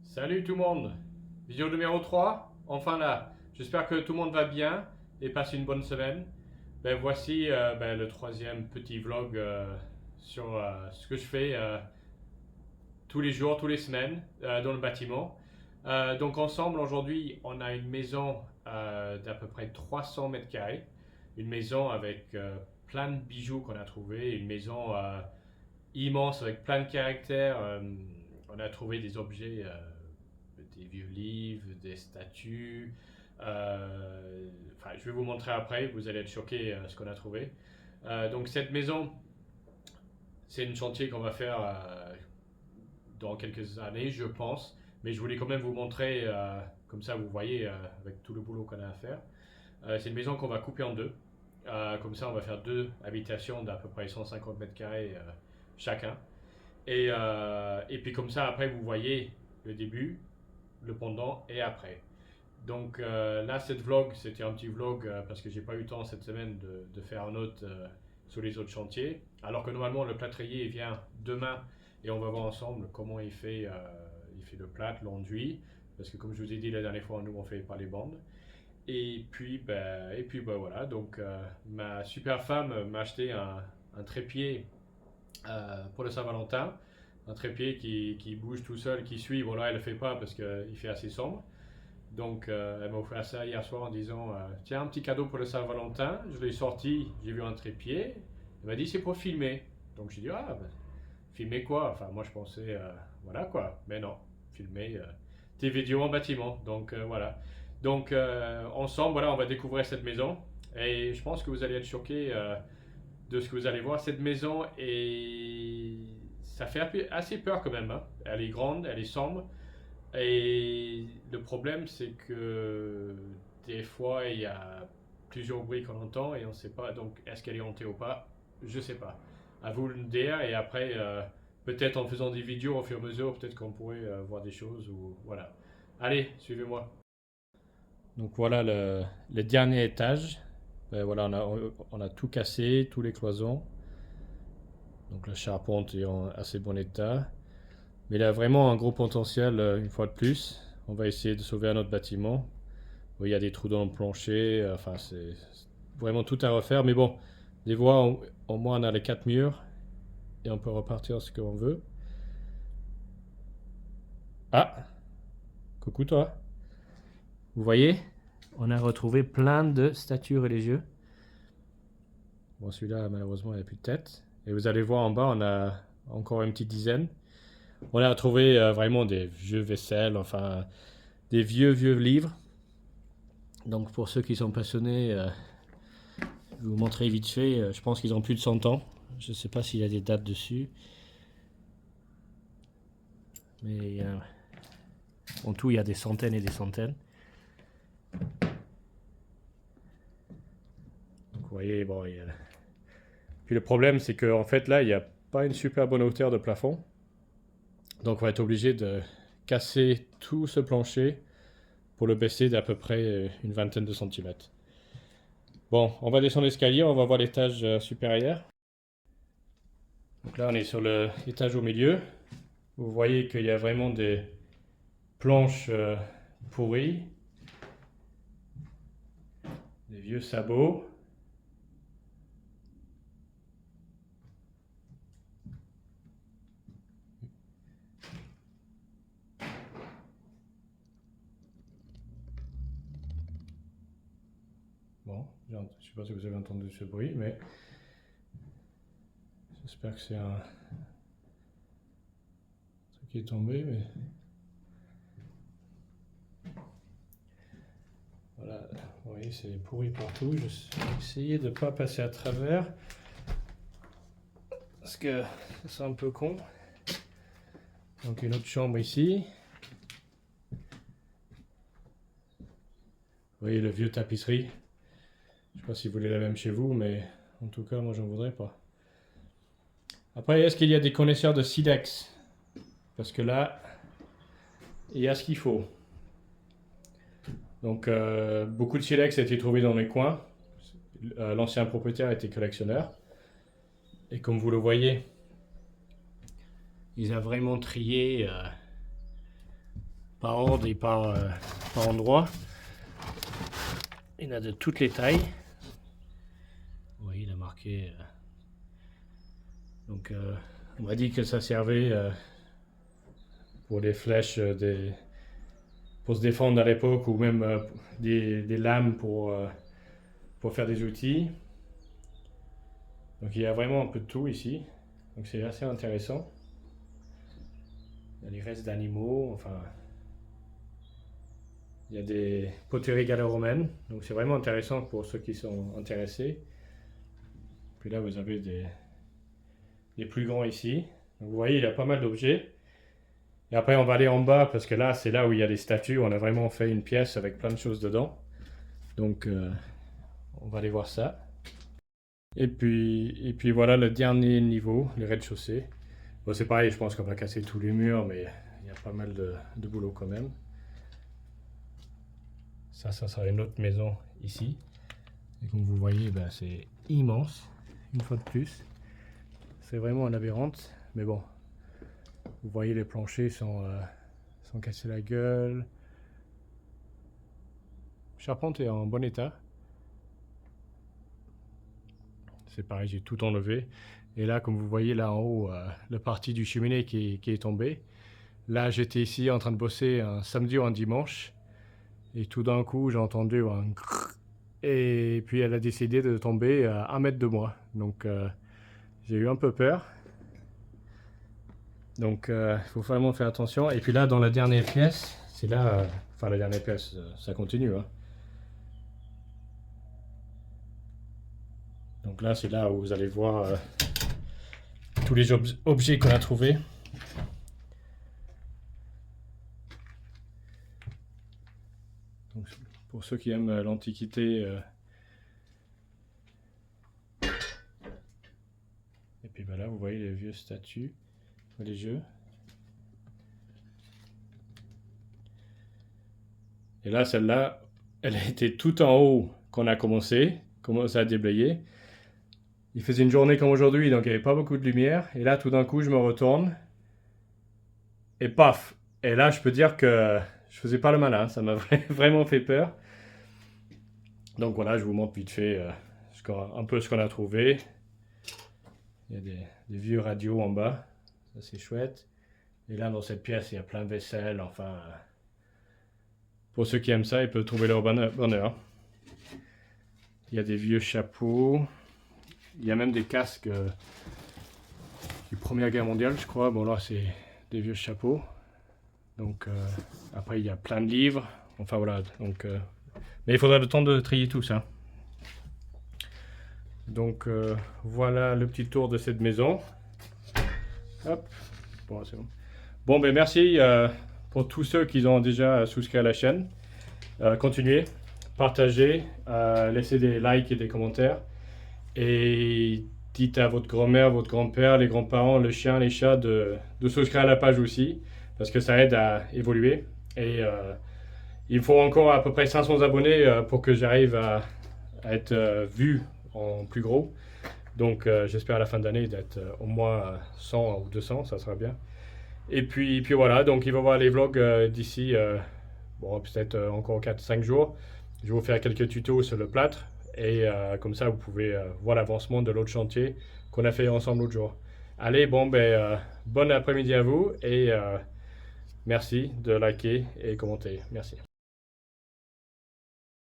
Salut tout le monde, vidéo numéro 3, enfin là. J'espère que tout le monde va bien et passe une bonne semaine. Voici le troisième petit vlog sur ce que je fais tous les jours, toutes les semaines dans le bâtiment. Donc ensemble aujourd'hui on a une maison d'à peu près 300 mètres carrés. Une maison avec plein de bijoux qu'on a trouvé, une maison immense avec plein de caractères. On a trouvé des objets, des vieux livres, des statues. Je vais vous montrer après, vous allez être choqués ce qu'on a trouvé. Donc cette maison, c'est un chantier qu'on va faire dans quelques années, je pense. Mais je voulais quand même vous montrer, comme ça vous voyez avec tout le boulot qu'on a à faire. C'est une maison qu'on va couper en deux. Comme ça, on va faire deux habitations d'à peu près 150 mètres carrés chacun. Et puis comme ça, après, vous voyez le début, le pendant et après. Donc là, cette vlog, c'était un petit vlog parce que j'ai pas eu le temps cette semaine de faire un autre sur les autres chantiers. Alors que normalement, le plâtrier vient demain et on va voir ensemble comment il fait le plâtre, l'enduit. Parce que comme je vous ai dit la dernière fois, nous on fait pas les bandes. Et puis voilà, donc ma super femme m'a acheté un trépied pour le Saint-Valentin. Un trépied qui bouge tout seul, qui suit. Bon là, elle ne le fait pas parce qu'il fait assez sombre. Donc elle m'a offert ça hier soir en disant tiens, un petit cadeau pour le Saint-Valentin. Je l'ai sorti, j'ai vu un trépied. Elle m'a dit c'est pour filmer. Donc j'ai dit filmer quoi? Enfin, moi je pensais voilà quoi. Mais non, filmer des vidéos en bâtiment. Donc voilà. Donc ensemble, voilà, on va découvrir cette maison. Et je pense que vous allez être choqués de ce que vous allez voir. Cette maison ça fait assez peur quand même, hein. Elle est grande, elle est sombre. Et le problème, c'est que des fois, il y a plusieurs bruits qu'on entend et on ne sait pas. Donc, est-ce qu'elle est hantée ou pas? Je ne sais pas. À vous de le dire. Et après, peut-être en faisant des vidéos au fur et à mesure, peut-être qu'on pourrait voir des choses. Ou voilà. Allez, suivez-moi. Donc voilà le dernier étage. Voilà, on a tout cassé, tous les cloisons. Donc la charpente est en assez bon état. Mais il a vraiment un gros potentiel une fois de plus. On va essayer de sauver un autre bâtiment. Oui, il y a des trous dans le plancher. Enfin, c'est vraiment tout à refaire. Mais bon, des fois, au moins on a les quatre murs. Et on peut repartir ce qu'on veut. Ah, coucou toi. Vous voyez, on a retrouvé plein de statues religieuses. Bon, celui-là, malheureusement, il n'a plus de tête. Et vous allez voir en bas, on a encore une petite dizaine. On a trouvé vraiment des vieux vaisselles, enfin, des vieux livres. Donc, pour ceux qui sont passionnés, je vais vous montrer vite fait. Je pense qu'ils ont plus de 100 ans. Je ne sais pas s'il y a des dates dessus. Mais en tout, il y a des centaines et des centaines. Donc, vous voyez, bon, Puis le problème, c'est qu'en fait, là, il n'y a pas une super bonne hauteur de plafond. Donc, on va être obligé de casser tout ce plancher pour le baisser d'à peu près une vingtaine de centimètres. Bon, on va descendre l'escalier, on va voir l'étage supérieur. Donc là, on est sur l'étage au milieu. Vous voyez qu'il y a vraiment des planches pourries, des vieux sabots. Bon, je ne sais pas si vous avez entendu ce bruit, mais j'espère que c'est un truc qui est tombé. Mais voilà, vous voyez, c'est pourri partout. Je vais essayer de ne pas passer à travers, parce que c'est un peu con. Donc une autre chambre ici. Vous voyez le vieux tapisserie. Je ne sais pas si vous voulez la même chez vous, mais en tout cas, moi, j'en voudrais pas. Après, est-ce qu'il y a des connaisseurs de silex? Parce que là, il y a ce qu'il faut. Donc, beaucoup de silex a été trouvé dans les coins. L'ancien propriétaire était collectionneur. Et comme vous le voyez, il a vraiment trié par ordre et par endroit. Il y en a de toutes les tailles. Vous voyez, il a marqué. Donc, on m'a dit que ça servait pour les flèches, pour se défendre à l'époque, ou même des lames pour faire des outils. Donc, il y a vraiment un peu de tout ici. Donc, c'est assez intéressant. Il y a les restes d'animaux, enfin. Il y a des poteries gallo-romaines, donc c'est vraiment intéressant pour ceux qui sont intéressés. Puis là, vous avez des plus grands ici. Donc vous voyez, il y a pas mal d'objets. Et après, on va aller en bas, parce que là, c'est là où il y a des statues. On a vraiment fait une pièce avec plein de choses dedans. Donc, on va aller voir ça. Et puis voilà le dernier niveau, le rez-de-chaussée. Bon, c'est pareil, je pense qu'on va casser tous les murs, mais il y a pas mal de boulot quand même. Ça sera une autre maison ici. Et comme vous voyez, ben, c'est immense, une fois de plus. C'est vraiment un labyrinthe, mais bon. Vous voyez, les planchers sont cassés la gueule. Charpente est en bon état. C'est pareil, j'ai tout enlevé. Et là, comme vous voyez là en haut, la partie du cheminée qui est tombée. Là, j'étais ici en train de bosser un samedi ou un dimanche. Et tout d'un coup, j'ai entendu un grrr. Et puis elle a décidé de tomber à 1 mètre de moi. Donc j'ai eu un peu peur. Donc il faut vraiment faire attention. Et puis là, dans la dernière pièce, c'est là... enfin, la dernière pièce, ça continue. Hein. Donc là, c'est là où vous allez voir tous les objets qu'on a trouvés. Donc, pour ceux qui aiment l'Antiquité. Et puis voilà, vous voyez les vieux statues, les jeux. Et là, celle-là, elle était tout en haut quand on a commencé à déblayer. Il faisait une journée comme aujourd'hui, donc il n'y avait pas beaucoup de lumière. Et là, tout d'un coup, je me retourne. Et paf! Et là, je peux dire que je faisais pas le malin. Ça m'a vraiment fait peur. Donc voilà, je vous montre vite fait un peu ce qu'on a trouvé. Il y a des vieux radios en bas. Ça, c'est chouette. Et là, dans cette pièce, il y a plein de vaisselle. Enfin, pour ceux qui aiment ça, ils peuvent trouver leur bonheur. Il y a des vieux chapeaux. Il y a même des casques du Première Guerre mondiale, je crois. Bon, là, c'est des vieux chapeaux. Donc, après, il y a plein de livres. Enfin, voilà. Donc, mais il faudra le temps de trier tout ça. Donc, voilà le petit tour de cette maison. Hop. Bon, c'est bon. Bon, ben merci pour tous ceux qui ont déjà souscrit à la chaîne. Continuez, partagez, laissez des likes et des commentaires. Et dites à votre grand-mère, votre grand-père, les grands-parents, le chien, les chats de souscrire à la page aussi. Parce que ça aide à évoluer. Et il faut encore à peu près 500 abonnés pour que j'arrive à être vu en plus gros. Donc j'espère à la fin d'année d'être au moins 100 ou 200, ça sera bien. Et puis voilà, donc il va y avoir les vlogs d'ici bon, peut-être encore 4-5 jours. Je vais vous faire quelques tutos sur le plâtre. Et comme ça, vous pouvez voir l'avancement de l'autre chantier qu'on a fait ensemble l'autre jour. Allez, bon, ben, bon après-midi à vous et merci de liker et commenter. Merci.